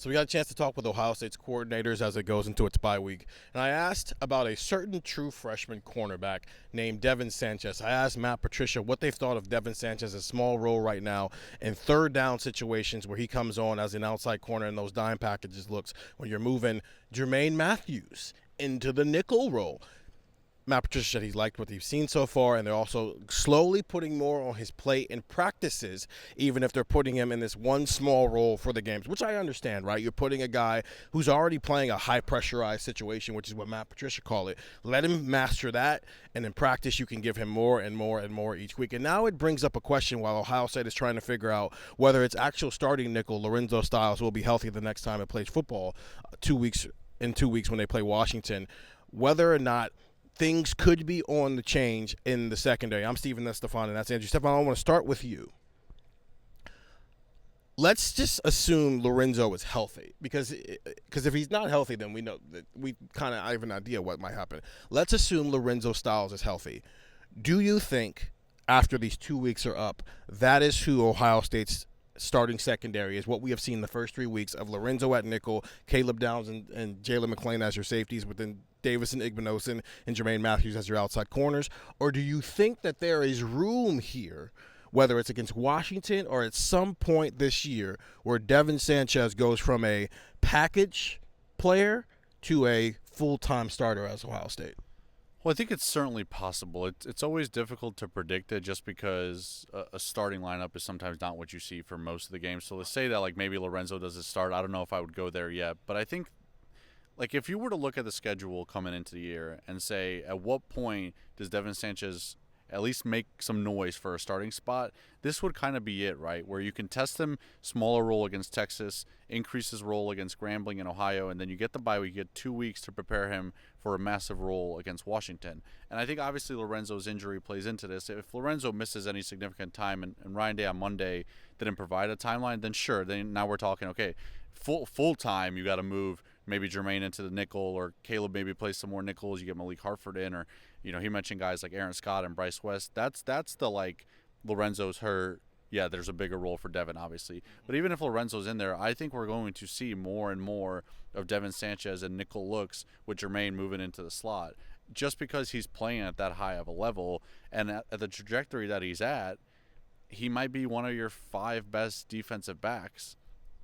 So we got a chance to talk with Ohio State's coordinators as it goes into its bye week. And I asked about a certain true freshman cornerback named Devin Sanchez. I asked Matt Patricia what they've thought of Devin Sanchez's small role right now in third down situations where he comes on as an outside corner in those dime packages looks when you're moving Jermaine Matthews into the nickel role. Matt Patricia said he liked what he's seen so far, and they're also slowly putting more on his plate in practices, even if they're putting him in this one small role for the games, which I understand, right? You're putting a guy who's already playing a high-pressurized situation, which is what Matt Patricia called it. Let him master that, and in practice you can give him more and more and more each week. And now it brings up a question while Ohio State is trying to figure out whether its actual starting nickel, Lorenzo Styles, will be healthy the next time it plays football, 2 weeks when they play Washington, whether or not things could be on the change in the secondary. I'm Steven, that's Stefan, and that's Andrew. Stefan, I want to start with you. Let's just assume Lorenzo is healthy, because if he's not healthy, then we know that we kind of have an idea what might happen. Let's assume Lorenzo Styles is healthy. Do you think, after these 2 weeks are up, that is who Ohio State's starting secondary is, what we have seen the first 3 weeks of Lorenzo at nickel, Caleb Downs and Jalen McClain as your safeties, within Davison Igbinosun and Jermaine Matthews as your outside corners? Or do you think that there is room here, whether it's against Washington or at some point this year, where Devin Sanchez goes from a package player to a full-time starter as Ohio State? Well, I think it's certainly possible. It's always difficult to predict it just because a starting lineup is sometimes not what you see for most of the games. So let's say that like maybe Lorenzo doesn't start. I don't know if I would go there yet. But I think like if you were to look at the schedule coming into the year and say at what point does Devin Sanchez at least make some noise for a starting spot, this would kind of be it, right? Where you can test him smaller role against Texas, increase his role against Grambling and Ohio, and then you get the bye week, you get 2 weeks to prepare him for a massive role against Washington. And I think obviously Lorenzo's injury plays into this. If Lorenzo misses any significant time and Ryan Day on Monday didn't provide a timeline, then sure, then now we're talking, okay, full time you got to move maybe Jermaine into the nickel, or Caleb maybe plays some more nickels, you get Malik Hartford in, or he mentioned guys like Aaron Scott and Bryce West. That's the like Lorenzo's hurt. Yeah, there's a bigger role for Devin, obviously. But even if Lorenzo's in there, I think we're going to see more and more of Devin Sanchez and nickel looks with Jermaine moving into the slot, just because he's playing at that high of a level, and at the trajectory that he's at, he might be one of your 5 best defensive backs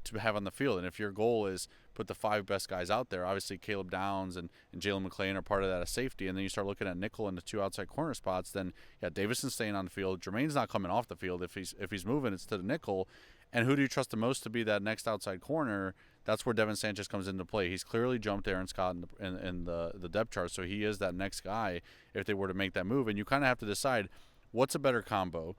to have on the field. And if your goal is put the 5 best guys out there, obviously Caleb Downs and Jalen McClain are part of that as safety, and then you start looking at nickel and the 2 outside corner spots, then Davison's staying on the field, Jermaine's not coming off the field. If he's moving, it's to the nickel. And who do you trust the most to be that next outside corner? That's where Devin Sanchez comes into play. He's clearly jumped Aaron Scott in the depth chart, so he is that next guy if they were to make that move. And you kind of have to decide what's a better combo,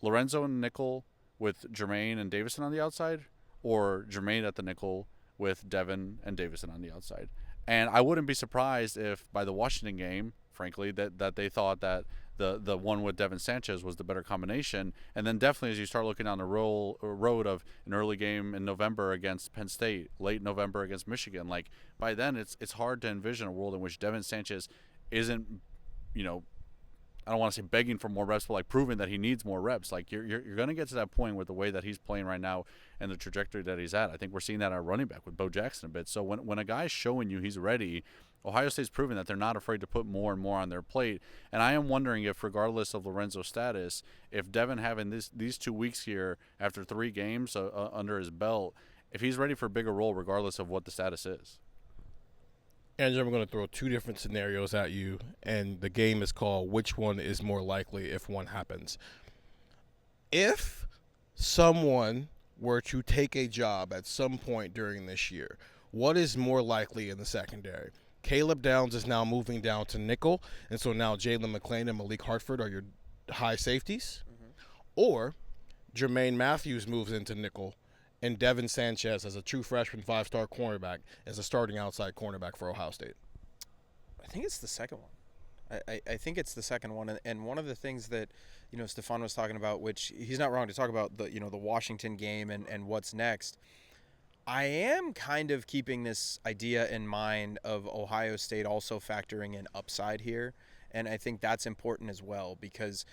Lorenzo and nickel with Jermaine and Davison on the outside, or Jermaine at the nickel with Devin and Davison on the outside. And I wouldn't be surprised if by the Washington game, frankly, that they thought that the one with Devin Sanchez was the better combination. And then definitely as you start looking down the road of an early game in November against Penn State, late November against Michigan, like by then it's hard to envision a world in which Devin Sanchez isn't, I don't want to say begging for more reps, but like proving that he needs more reps. Like you're going to get to that point with the way that he's playing right now and the trajectory that he's at. I think we're seeing that at running back with Bo Jackson a bit. So when a guy's showing you he's ready, Ohio State's proven that they're not afraid to put more and more on their plate. And I am wondering if, regardless of Lorenzo's status, if Devin having these 2 weeks here after 3 games under his belt, if he's ready for a bigger role regardless of what the status is. Andrew, I'm going to throw 2 different scenarios at you, and the game is called which one is more likely if one happens. If someone were to take a job at some point during this year, what is more likely in the secondary? Caleb Downs is now moving down to nickel, and so now Jalen McClain and Malik Hartford are your high safeties. Mm-hmm. Or Jermaine Matthews moves into nickel, and Devin Sanchez, as a true freshman 5-star cornerback, as a starting outside cornerback for Ohio State? I think it's the second one. I think it's the second one. And one of the things that, Stefan was talking about, which he's not wrong to talk about, the Washington game and what's next. I am kind of keeping this idea in mind of Ohio State also factoring in upside here. And I think that's important as well, because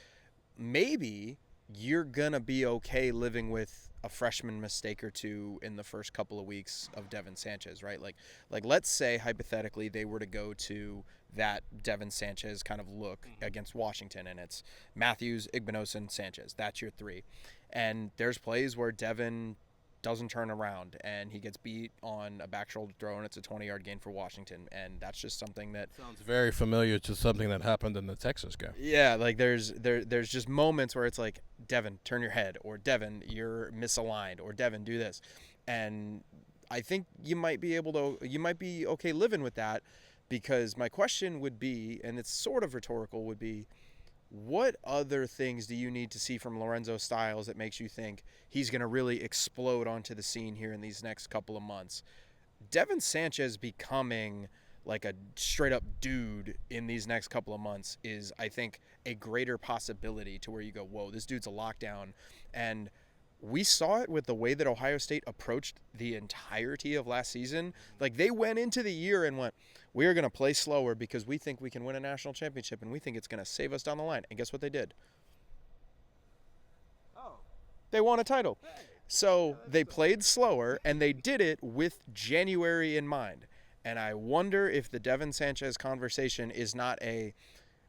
maybe you're going to be okay living with a freshman mistake or two in the first couple of weeks of Devin Sanchez, right? Like let's say hypothetically they were to go to that Devin Sanchez kind of look against Washington, and it's Matthews, Igbinosun, Sanchez. That's your three. And there's plays where Devin doesn't turn around and he gets beat on a back shoulder throw and it's a 20-yard gain for Washington, and that's just something that sounds very familiar to something that happened in the Texas game. Yeah, like there's just moments where it's like, Devin, turn your head, or Devin, you're misaligned, or Devin, do this. And I think you might be okay living with that, because my question would be, and it's sort of rhetorical, would be, what other things do you need to see from Lorenzo Styles that makes you think he's going to really explode onto the scene here in these next couple of months? Devin Sanchez becoming like a straight-up dude in these next couple of months is, I think, a greater possibility to where you go, whoa, this dude's a lockdown. And we saw it with the way that Ohio State approached the entirety of last season. Like, they went into the year and went, we are going to play slower because we think we can win a national championship and we think it's going to save us down the line. And guess what they did? They won a title. So they played slower, and they did it with January in mind. And I wonder if the Devin Sanchez conversation is not a,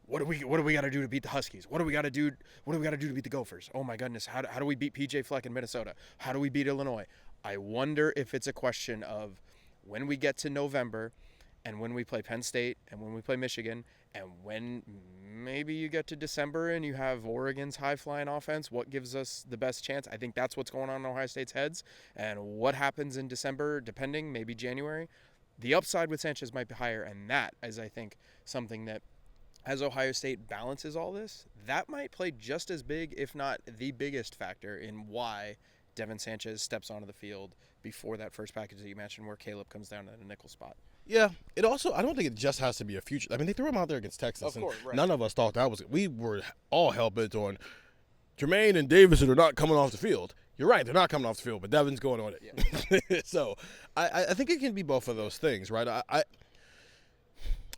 what do we got to do to beat the Huskies? What do we got to do to beat the Gophers? Oh my goodness, how do we beat PJ Fleck in Minnesota? How do we beat Illinois? I wonder if it's a question of, when we get to November and when we play Penn State and when we play Michigan and when maybe you get to December and you have Oregon's high-flying offense, what gives us the best chance? I think that's what's going on in Ohio State's heads. And what happens in December, depending, maybe January, the upside with Sanchez might be higher. And that is, I think, something that, as Ohio State balances all this, that might play just as big, if not the biggest factor in why Devin Sanchez steps onto the field before that first package that you mentioned where Caleb comes down at a nickel spot. Yeah, it also, I don't think it just has to be a future. I mean, they threw him out there against Texas, Of course, and right. none of us thought that was – we were all hell-bent on Jermaine and Davidson are not coming off the field. You're right, they're not coming off the field, but Devin's going on it. Yeah. So I think it can be both of those things, right? I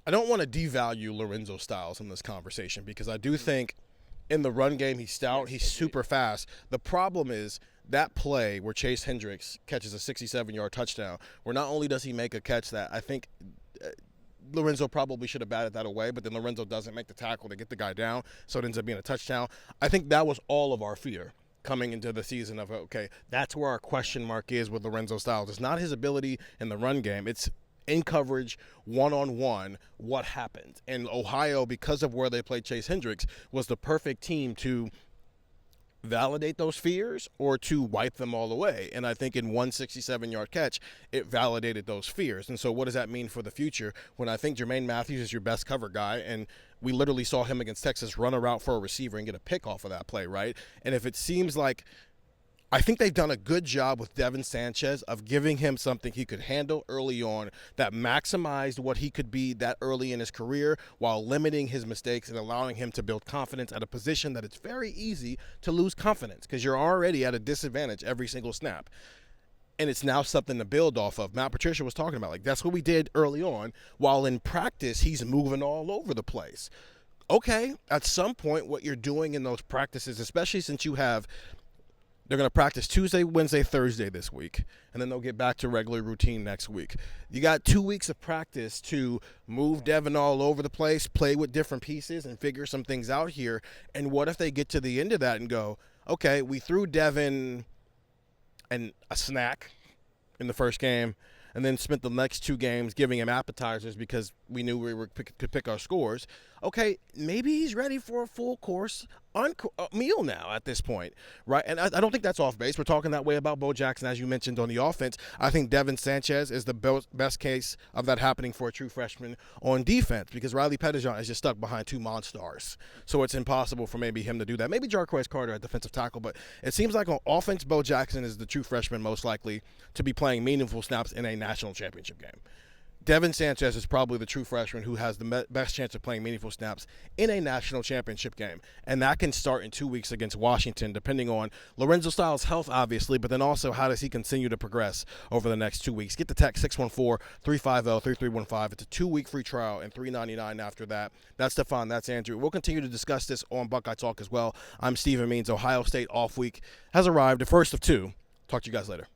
don't want to devalue Lorenzo Styles in this conversation, because I do think in the run game he's stout, he's super fast. The problem is that play where Chase Hendricks catches a 67-yard touchdown, where not only does he make a catch that I think Lorenzo probably should have batted that away, but then Lorenzo doesn't make the tackle to get the guy down, so it ends up being a touchdown. I think that was all of our fear coming into the season of, okay, that's where our question mark is with Lorenzo Styles. It's not his ability in the run game. It's in coverage, one-on-one, what happened. And Ohio, because of where they played Chase Hendricks, was the perfect team to validate those fears or to wipe them all away. And I think in one 67-yard catch, it validated those fears. And so what does that mean for the future when I think Jermaine Matthews is your best cover guy, and we literally saw him against Texas run a route for a receiver and get a pick off of that play, right? And if it seems like, I think they've done a good job with Devin Sanchez of giving him something he could handle early on that maximized what he could be that early in his career while limiting his mistakes and allowing him to build confidence at a position that it's very easy to lose confidence because you're already at a disadvantage every single snap. And it's now something to build off of. Matt Patricia was talking about, like, that's what we did early on, while in practice he's moving all over the place. Okay, at some point what you're doing in those practices, especially since you have – they're going to practice Tuesday, Wednesday, Thursday this week, and then they'll get back to regular routine next week. You got 2 weeks of practice to move Devin all over the place, play with different pieces, and figure some things out here. And what if they get to the end of that and go, okay, we threw Devin a snack in the first game and then spent the next 2 games giving him appetizers because we knew we could pick our scores. Okay, maybe he's ready for a full course meal now at this point, right? And I don't think that's off base. We're talking that way about Bo Jackson, as you mentioned, on the offense. I think Devin Sanchez is the best case of that happening for a true freshman on defense because Riley Pettijohn is just stuck behind 2 monsters. So it's impossible for maybe him to do that. Maybe Jarquez Carter at defensive tackle, but it seems like on offense, Bo Jackson is the true freshman most likely to be playing meaningful snaps in a national championship game. Devin Sanchez is probably the true freshman who has the best chance of playing meaningful snaps in a national championship game. And that can start in 2 weeks against Washington, depending on Lorenzo Styles' health, obviously, but then also how does he continue to progress over the next 2 weeks. Get the text 614-350-3315. It's a 2-week free trial and $3.99 after that. That's Stefan. That's Andrew. We'll continue to discuss this on Buckeye Talk as well. I'm Stephen Means. Ohio State off week has arrived, the first of 2. Talk to you guys later.